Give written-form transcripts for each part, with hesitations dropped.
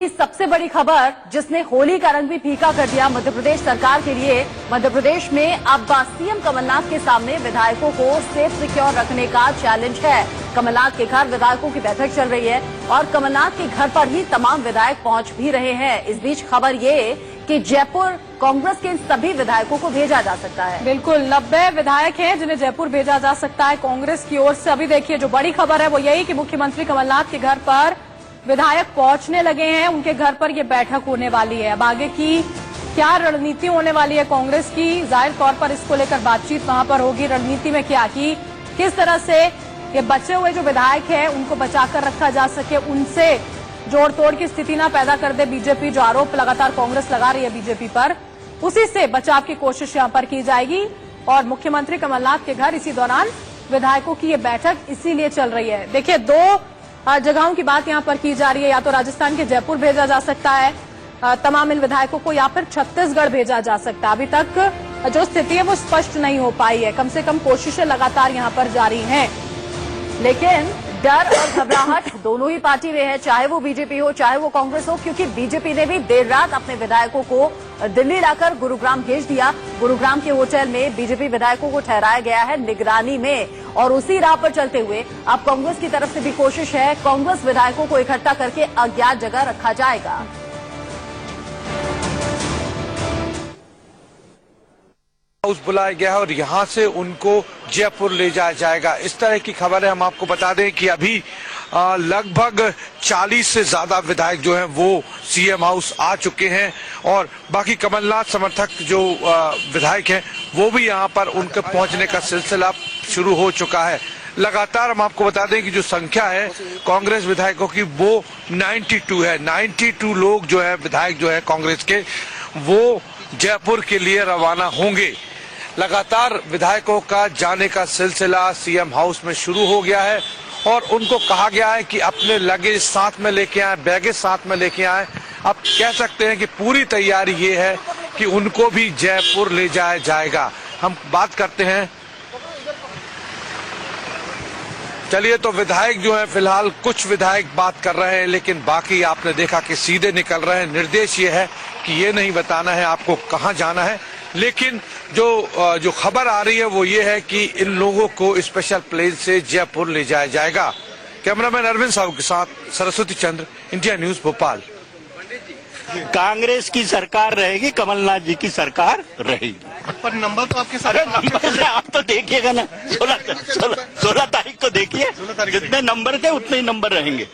की सबसे बड़ी खबर जिसने होली का रंग भी फीका कर दिया मध्य प्रदेश सरकार के लिए। मध्य प्रदेश में अब सीएम कमलनाथ के सामने विधायकों को सेफ सिक्योर रखने का चैलेंज है। कमलनाथ के घर विधायकों की बैठक चल रही है और कमलनाथ के घर पर ही तमाम विधायक पहुंच भी रहे हैं। इस बीच खबर ये कि जयपुर कांग्रेस के इन सभी विधायकों को भेजा जा सकता है। बिल्कुल 90 विधायक हैं जिन्हें जयपुर भेजा जा सकता है कांग्रेस की ओर से। अभी देखिए जो बड़ी खबर है वो यही कि मुख्यमंत्री कमलनाथ के घर पर विधायक पहुंचने लगे हैं। उनके घर पर ये बैठक होने वाली है। अब आगे की क्या रणनीति होने वाली है कांग्रेस की, जाहिर तौर पर इसको लेकर बातचीत वहां पर होगी। रणनीति में क्या की किस तरह से ये बचे हुए जो विधायक हैं उनको बचाकर रखा जा सके, उनसे जोड़ तोड़ की स्थिति ना पैदा कर दे बीजेपी। जो आरोप लगातार कांग्रेस लगा रही है बीजेपी पर, उसी से बचाव की कोशिश यहां पर की जाएगी। और मुख्यमंत्री कमलनाथ के घर इसी दौरान विधायकों की ये बैठक इसीलिए चल रही है। देखिए दो जगहों की बात यहां पर की जा रही है, या तो राजस्थान के जयपुर भेजा जा सकता है तमाम इन विधायकों को, या फिर छत्तीसगढ़ भेजा जा सकता है। अभी तक जो स्थिति है वो स्पष्ट नहीं हो पाई है। कम से कम कोशिशें लगातार यहां पर जारी हैं, लेकिन डर और घबराहट दोनों ही पार्टी में है, चाहे वो बीजेपी हो चाहे वो कांग्रेस हो, क्योंकि बीजेपी ने भी देर रात अपने विधायकों को दिल्ली लाकर गुरुग्राम भेज दिया। गुरुग्राम के होटल में बीजेपी विधायकों को ठहराया गया है निगरानी में, और उसी राह पर चलते हुए अब कांग्रेस की तरफ से भी कोशिश है, कांग्रेस विधायकों को इकट्ठा करके अज्ञात जगह रखा जाएगा। हाउस बुलाया गया है और यहां से उनको जयपुर ले जाया जाएगा। इस तरह की खबर है। हम आपको बता दें कि अभी लगभग 40 से ज्यादा विधायक जो हैं वो सीएम हाउस आ चुके हैं, और बाकी कमलनाथ समर्थक जो विधायक हैं वो भी यहां पर उनके पहुंचने का सिलसिला शुरू हो चुका है। लगातार हम आपको बता दें कि जो संख्या है कांग्रेस विधायकों की वो 92 है। 92 लोग जो है विधायक जो है कांग्रेस के, वो जयपुर के लिए रवाना होंगे। लगातार विधायकों का जाने का सिलसिला सीएम हाउस में शुरू हो गया है और उनको कहा गया है कि अपने लगेज साथ में लेके आए, बैगेज साथ में लेके आए। अब कह सकते हैं कि पूरी तैयारी ये है कि उनको भी जयपुर ले जाया जाएगा। हम बात करते हैं, चलिए। तो विधायक जो है फिलहाल कुछ विधायक बात कर रहे हैं, लेकिन बाकी आपने देखा कि सीधे निकल रहे हैं। निर्देश ये है कि ये नहीं बताना है आपको कहां जाना है, लेकिन जो खबर आ रही है वो ये है कि इन लोगों को स्पेशल प्लेन से जयपुर ले जाया जाएगा। कैमरामैन अरविंद साहू के साथ सरस्वती चंद्र, इंडिया न्यूज भोपाल। कांग्रेस की सरकार रहेगी, कमलनाथ जी की सरकार रहेगी। पर नंबर तो आपके साथ नंबर आप तो देखिएगा ना, 16 तारीख को देखिए, जितने नंबर थे उतने ही नंबर रहेंगे।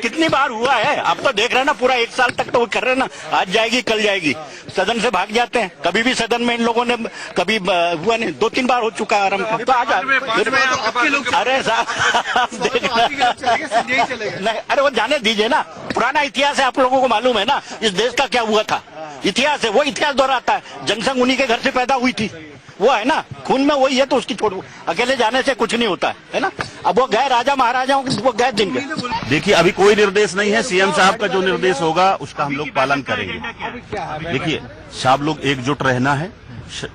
कितनी बार हुआ है आप तो देख रहे हैं ना, पूरा 1 साल तक तो वो कर रहे हैं ना, आज जाएगी कल जाएगी, सदन से भाग जाते हैं। कभी भी सदन में इन लोगों ने कभी हुआ नहीं, 2-3 बार हो चुका है आराम। तो आज अरे साहब नहीं, अरे वो जाने दीजिए ना, पुराना इतिहास है, आप लोगों को मालूम है ना इस देश का क्या हुआ था। इतिहास है, वो इतिहास दोहराता है। जनसंघ उन्हीं के घर से पैदा हुई थी, वो है ना, खून में वही है, तो उसकी छोड़, अकेले जाने से कुछ नहीं होता है ना। अब वो गए राजा महाराजाओं के, वो गए दिन के। देखिए अभी कोई निर्देश नहीं है, सीएम साहब का जो निर्देश होगा उसका हम लोग पालन करेंगे। देखिए सब लोग एकजुट रहना है,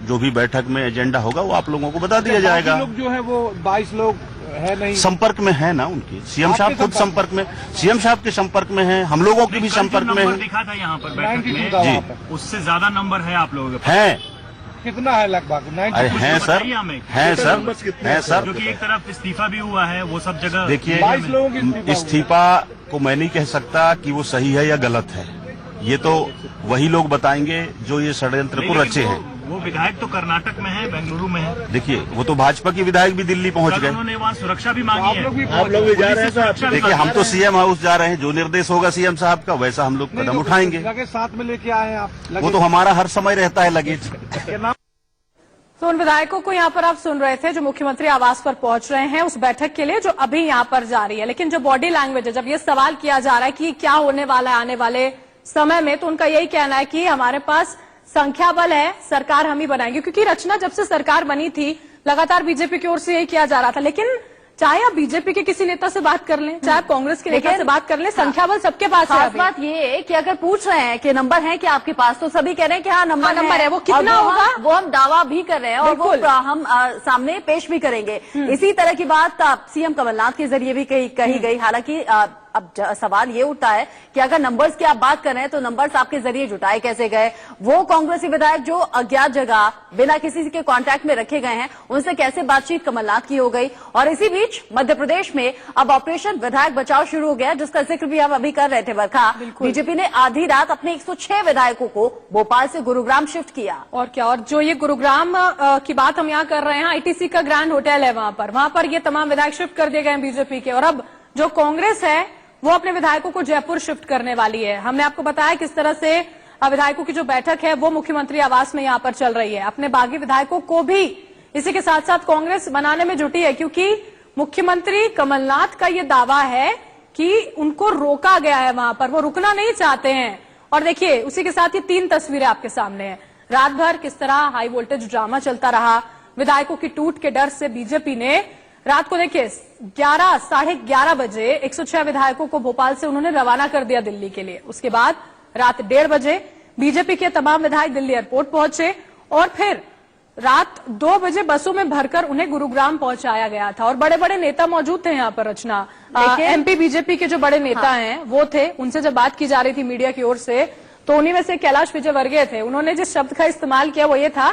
जो भी बैठक में एजेंडा होगा वो आप लोगों को बता दिया जाएगा। लोग जो है वो 22 लोग है नहीं संपर्क में है ना उनकी, सीएम साहब खुद संपर्क में, सीएम साहब के संपर्क में है, हम लोगों की भी संपर्क में है। दिखा था यहाँ पर बैठक में जी, उससे ज्यादा नंबर है आप लोगों के है। कितना है लगभग? अरे हैं सर, हैं सर, हैं सर। क्योंकि एक तरफ इस्तीफा भी हुआ है, वो सब जगह। देखिए इस्तीफा को मैं नहीं कह सकता कि वो सही है या गलत है, ये तो वही लोग बताएंगे जो ये षड्यंत्र को रचे हैं। वो विधायक तो कर्नाटक में है, बेंगलुरु में है। देखिए वो तो भाजपा के विधायक भी दिल्ली पहुंच गए, उन्होंने वहाँ सुरक्षा भी मांगी है। आप लोग भी जा रहे हैं। देखिए हम तो सीएम हाउस जा रहे हैं, जो निर्देश होगा सीएम साहब का वैसा हम लोग कदम उठाएंगे। लगेज साथ में लेके आए हैं आप? वो तो हमारा हर समय रहता है लगेज। तो उन विधायकों को यहाँ पर आप सुन रहे थे जो मुख्यमंत्री आवास पर पहुंच रहे हैं उस बैठक के लिए, जो अभी यहाँ पर जा रही है। लेकिन जो बॉडी लैंग्वेज है, जब ये सवाल किया जा रहा है कि क्या होने वाला है आने वाले समय में, तो उनका यही कहना है कि हमारे पास संख्या बल है, सरकार हम ही बनाएंगे। क्योंकि रचना जब से सरकार बनी थी लगातार बीजेपी की ओर से यही किया जा रहा था। लेकिन चाहे आप बीजेपी के किसी नेता से बात कर लें, चाहे आप कांग्रेस के नेता से बात कर लें, संख्या बल सबके पास है। खास बात ये है कि अगर पूछ रहे हैं कि नंबर है कि आपके पास, तो सभी कह रहे हैं कि हाँ नंबर है। वो कितना होगा वो हम दावा भी कर रहे हैं और वो हम सामने पेश भी करेंगे। इसी तरह की बात सीएम कमलनाथ के जरिए भी कही गई। हालांकि अब सवाल ये उठता है कि अगर नंबर्स की आप बात कर रहे हैं तो नंबर्स आपके जरिए जुटाए कैसे गए? वो कांग्रेसी विधायक जो अज्ञात जगह बिना किसी के कांटेक्ट में रखे गए हैं, उनसे कैसे बातचीत कमलनाथ की हो गई? और इसी बीच मध्य प्रदेश में अब ऑपरेशन विधायक बचाव शुरू हो गया, जिसका जिक्र भी हम अभी कर रहे थे। वर्षा, बीजेपी ने आधी रात अपने 106 विधायकों को भोपाल से गुरुग्राम शिफ्ट किया। और क्या, और जो ये गुरुग्राम की बात हम यहाँ कर रहे हैं, आईटीसी का ग्रैंड होटल है, वहां पर ये तमाम विधायक शिफ्ट कर दिए गए हैं बीजेपी के। और अब जो कांग्रेस है वो अपने विधायकों को जयपुर शिफ्ट करने वाली है। हमने आपको बताया किस तरह से विधायकों की जो बैठक है वो मुख्यमंत्री आवास में यहाँ पर चल रही है। अपने बागी विधायकों को भी इसी के साथ साथ कांग्रेस बनाने में जुटी है, क्योंकि मुख्यमंत्री कमलनाथ का ये दावा है कि उनको रोका गया है, वहां पर वो रुकना नहीं चाहते हैं। और देखिए, उसी के साथ ये 3 तस्वीरें आपके सामने हैं। रात भर किस तरह हाई वोल्टेज ड्रामा चलता रहा, विधायकों की टूट के डर से बीजेपी ने रात को देखिए 11 साढ़े 11 बजे 106 विधायकों को भोपाल से उन्होंने रवाना कर दिया दिल्ली के लिए। उसके बाद रात 1:30 बजे बीजेपी के तमाम विधायक दिल्ली एयरपोर्ट पहुंचे और फिर रात 2 बजे बसों में भरकर उन्हें गुरुग्राम पहुंचाया गया था। और बड़े बड़े नेता मौजूद थे यहाँ पर। रचना, एमपी बीजेपी के जो बड़े नेता हैं वो थे। उनसे जब बात की जा रही थी मीडिया की ओर से, तो उन्हीं में से कैलाश विजयवर्गीय थे। उन्होंने जिस शब्द का इस्तेमाल किया वो ये था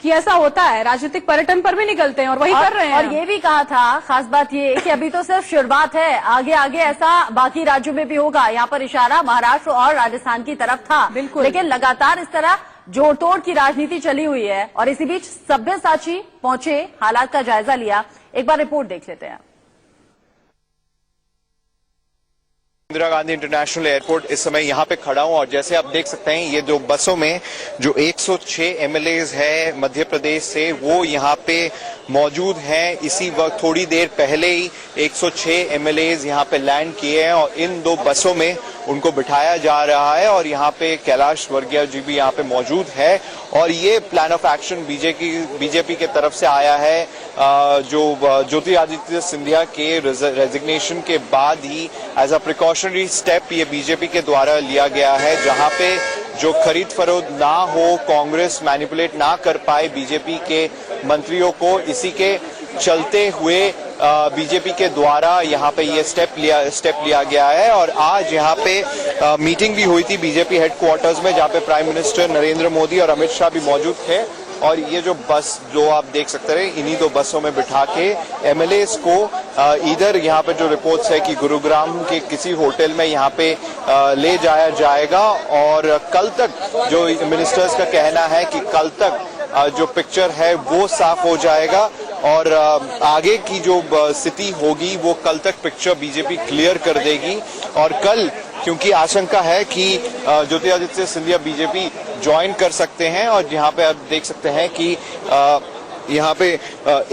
कि ऐसा होता है, राजनीतिक पर्यटन पर भी निकलते हैं और वही कर रहे हैं। और ये भी कहा था, खास बात ये कि अभी तो सिर्फ शुरुआत है, आगे आगे ऐसा बाकी राज्यों में भी होगा। यहाँ पर इशारा महाराष्ट्र और राजस्थान की तरफ था। बिल्कुल, लेकिन लगातार इस तरह जोड़ तोड़ की राजनीति चली हुई है। और इसी बीच सब्यसाची पहुंचे, हालात का जायजा लिया। एक बार रिपोर्ट देख लेते हैं। इंदिरा गांधी इंटरनेशनल एयरपोर्ट इस समय यहाँ पे खड़ा हूँ और जैसे आप देख सकते हैं ये जो बसों में जो 106 एमएलएज है मध्य प्रदेश से वो यहाँ पे मौजूद हैं। इसी वक्त थोड़ी देर पहले ही 106 एमएलएज यहाँ पे लैंड किए हैं और इन 2 बसों में उनको बिठाया जा रहा है। और यहाँ पे कैलाश वर्गीय जी भी यहाँ पे मौजूद है। और ये प्लान ऑफ एक्शन बीजेपी के तरफ से आया है, जो ज्योतिरादित्य सिंधिया के रेजिग्नेशन के बाद ही एज अ प्रिकॉशनरी स्टेप ये बीजेपी के द्वारा लिया गया है, जहां पे जो खरीद फरोख्त ना हो, कांग्रेस मैनिपुलेट ना कर पाए बीजेपी के मंत्रियों को, इसी के चलते हुए बीजेपी के द्वारा यहाँ पे ये स्टेप लिया गया है। और आज यहाँ पे मीटिंग भी हुई थी बीजेपी हेडक्वार्टर्स में, जहाँ पे प्राइम मिनिस्टर नरेंद्र मोदी और अमित शाह भी मौजूद थे। और ये जो बस जो आप देख सकते हैं, इन्हीं 2 बसों में बिठा के एमएलएस को इधर यहाँ पे जो रिपोर्ट्स है कि गुरुग्राम के किसी होटल में यहाँ पे ले जाया जाएगा। और कल तक जो मिनिस्टर्स का कहना है कि कल तक जो पिक्चर है वो साफ हो जाएगा और आगे की जो स्थिति होगी वो कल तक पिक्चर बीजेपी क्लियर कर देगी। और कल क्योंकि आशंका है कि ज्योतिरादित्य सिंधिया बीजेपी ज्वाइन कर सकते हैं और यहाँ पे आप देख सकते हैं कि यहाँ पे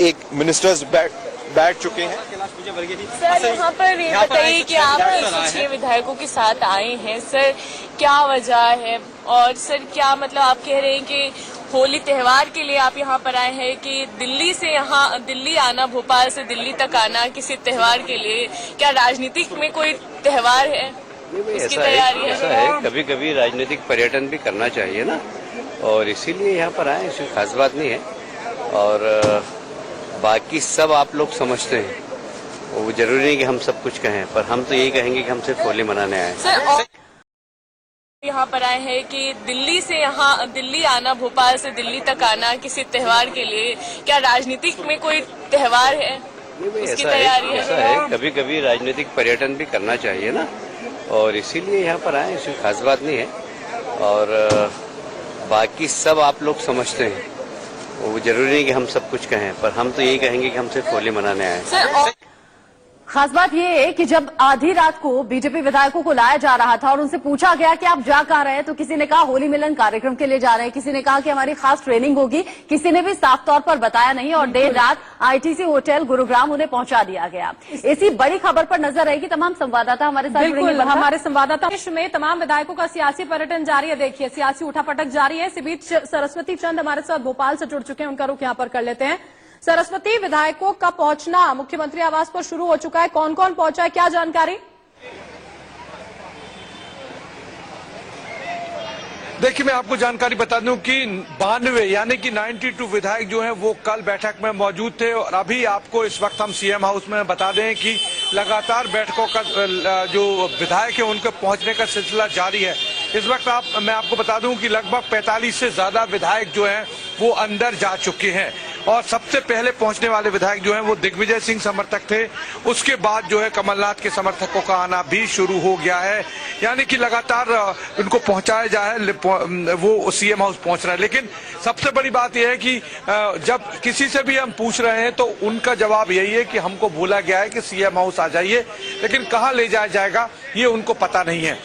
एक मिनिस्टर्स बैठ चुके हैं। सर, यहाँ पर ये बताइए कि आप 106 विधायकों के साथ आए हैं, सर क्या वजह है? और सर क्या मतलब आप कह रहे हैं कि होली त्योहार के लिए आप यहाँ पर आए हैं कि दिल्ली से यहाँ दिल्ली आना, भोपाल से दिल्ली तक आना किसी त्योहार के लिए, क्या राजनीतिक में कोई त्योहार है, इसकी तैयारी है? कभी कभी राजनीतिक पर्यटन भी करना चाहिए ना, और इसीलिए यहाँ पर आए, इसकी खास बात नहीं है। और बाकी सब आप लोग समझते हैं, वो जरूरी नहीं कि हम सब कुछ कहें, पर हम तो यही कहेंगे कि हम सिर्फ होली मनाने आए। सर यहाँ पर आए हैं कि दिल्ली से यहाँ दिल्ली आना, भोपाल से दिल्ली तक आना किसी त्योहार के लिए, क्या राजनीतिक में कोई त्योहार है, इसकी तैयारी है? कभी कभी राजनीतिक पर्यटन भी करना चाहिए ना, और इसीलिए यहाँ पर आए, इसकी खास बात नहीं है। और बाकी सब आप लोग समझते हैं, वो जरूरी नहीं कि हम सब कुछ कहें, पर हम तो यही कहेंगे कि हम सिर्फ होली मनाने आए। खास बात यह है कि जब आधी रात को बीजेपी विधायकों को लाया जा रहा था और उनसे पूछा गया कि आप जा कहाँ रहे हैं, तो किसी ने कहा होली मिलन कार्यक्रम के लिए जा रहे हैं, किसी ने कहा कि हमारी खास ट्रेनिंग होगी, किसी ने भी साफ तौर पर बताया नहीं। और देर रात आईटीसी होटल गुरुग्राम उन्हें पहुंचा दिया गया। इसी बड़ी खबर पर नजर रहेगी। तमाम संवाददाता हमारे साथ बिल्कुल, हमारे संवाददाता में तमाम विधायकों का सियासी पर्यटन जारी है। देखिए, सियासी उठापटक जारी है। इसी बीच सरस्वती चंद हमारे साथ भोपाल से जुड़ चुके हैं, उनका रुख यहाँ पर कर लेते हैं। सरस्वती, विधायकों का पहुंचना मुख्यमंत्री आवास पर शुरू हो चुका है, कौन कौन पहुंचा है, क्या जानकारी? देखिए, मैं आपको जानकारी बता दूं कि 92 यानी कि 92 विधायक जो हैं वो कल बैठक में मौजूद थे। और अभी आपको इस वक्त हम सीएम हाउस में बता दें कि लगातार बैठकों का जो विधायक है उनके पहुंचने का सिलसिला जारी है। इस वक्त मैं आपको बता दूं कि लगभग 45 से ज्यादा विधायक जो हैं वो अंदर जा चुके हैं। और सबसे पहले पहुंचने वाले विधायक जो हैं वो दिग्विजय सिंह समर्थक थे। उसके बाद जो है कमलनाथ के समर्थकों का आना भी शुरू हो गया है, यानी कि लगातार उनको पहुंचाया जा है, वो सीएम हाउस पहुंच रहा है। लेकिन सबसे बड़ी बात यह है कि जब किसी से भी हम पूछ रहे हैं तो उनका जवाब यही है कि हमको बोला गया है कि सीएम हाउस आ जाइए, लेकिन कहां ले जाया जाएगा ये उनको पता नहीं है।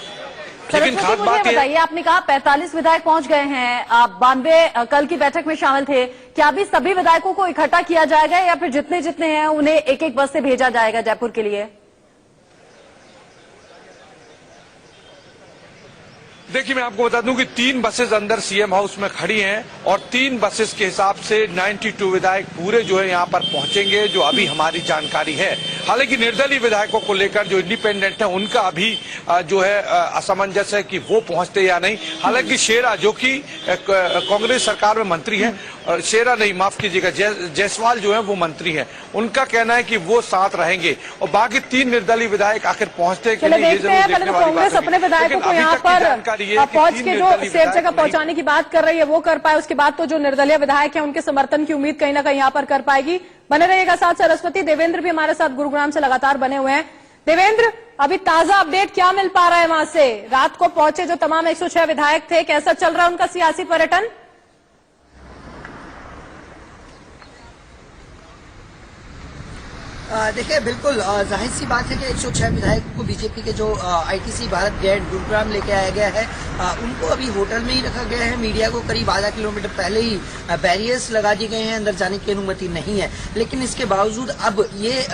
लेकिन खास बात ये बताइए, आपने कहा 45 विधायक पहुंच गए हैं, आप 92 कल की बैठक में शामिल थे। क्या अभी सभी विधायकों को इकट्ठा किया जाएगा या फिर जितने जितने हैं उन्हें एक एक बस से भेजा जाएगा जयपुर के लिए? देखिए, मैं आपको बता दूं कि 3 बसेस अंदर सीएम हाउस में खड़ी हैं और 3 बसेस के हिसाब से 92 विधायक पूरे जो है यहां पर पहुंचेंगे, जो अभी हमारी जानकारी है। हालांकि निर्दलीय विधायकों को लेकर जो इंडिपेंडेंट है उनका अभी जो है असमंजस है कि वो पहुंचते या नहीं। हालांकि शेरा जो कि कांग्रेस सरकार में मंत्री है, शेरा नहीं माफ कीजिएगा, जायसवाल जो है वो मंत्री है, उनका कहना है कि वो साथ रहेंगे और बाकी 3 निर्दलीय विधायक आखिर पहुंचते कि नहीं ये जरूर देखने वाली बात है। अपने विधायकों को यहाँ पर पहुंच के जो सेफ जगह पहुंचाने की बात कर रही है वो कर पाए, उसके बाद तो जो निर्दलीय विधायक है उनके समर्थन की उम्मीद कहीं ना कहीं यहाँ पर कर पाएगी। बने रहिएगा साथ। सरस्वती, देवेंद्र भी हमारे साथ गुरुग्राम से लगातार बने हुए हैं। देवेंद्र, अभी ताजा अपडेट क्या मिल पा रहा है वहां से? रात को पहुंचे जो तमाम 106 विधायक थे, कैसा चल रहा है उनका सियासी पर्यटन? देखिए, बिल्कुल जाहिर सी बात है कि 106 विधायकों को बीजेपी के जो आईटीसी भारत गैंड गुरुग्राम लेके आया गया है, उनको अभी होटल में ही रखा गया है। मीडिया को करीब आधा किलोमीटर पहले ही बैरियर्स लगा दिए गए हैं, अंदर जाने की अनुमति नहीं है। लेकिन इसके बावजूद अब ये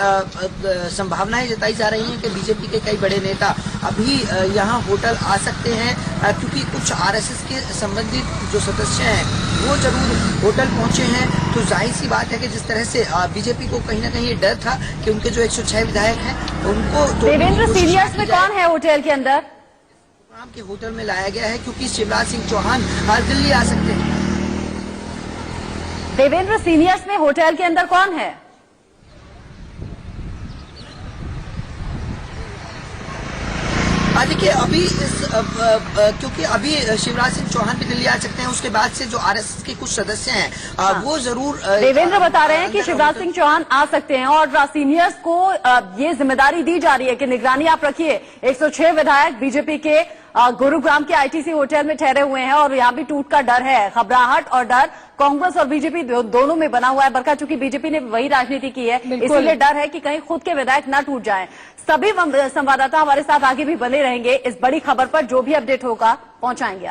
संभावनाएं जताई जा रही हैं कि बीजेपी के कई बड़े नेता अभी यहाँ होटल आ सकते हैं, क्योंकि कुछ आरएसएस के संबंधित जो सदस्य हैं वो जरूर होटल पहुंचे हैं। तो जाहिर सी बात है कि जिस तरह से बीजेपी को कहीं ना कहीं डर था कि उनके जो 106 विधायक हैं उनको देवेंद्र, सीनियर्स में कौन है होटल के अंदर? के होटल में लाया गया है क्योंकि शिवराज सिंह चौहान दिल्ली आ सकते हैं। देवेंद्र, सीनियर्स में होटल के अंदर कौन है? देखिए, अभी क्योंकि अभी शिवराज सिंह चौहान भी दिल्ली आ सकते हैं, उसके बाद से जो आरएसएस के कुछ सदस्य हैं वो जरूर देवेंद्र बता रहे हैं कि शिवराज सिंह चौहान आ सकते हैं और सीनियर्स को ये जिम्मेदारी दी जा रही है कि निगरानी आप रखिए। 106 विधायक बीजेपी के गुरुग्राम के आईटीसी होटल में ठहरे हुए हैं और यहाँ भी टूट का डर है। घबराहट और डर कांग्रेस और बीजेपी दोनों में बना हुआ है। बरखा, चूंकि बीजेपी ने वही राजनीति की है, इसलिए डर है कि कहीं खुद के विधायक न टूट जाएं। सभी संवाददाता हमारे साथ आगे भी बने रहेंगे, इस बड़ी खबर पर जो भी अपडेट होगा पहुंचाएंगे।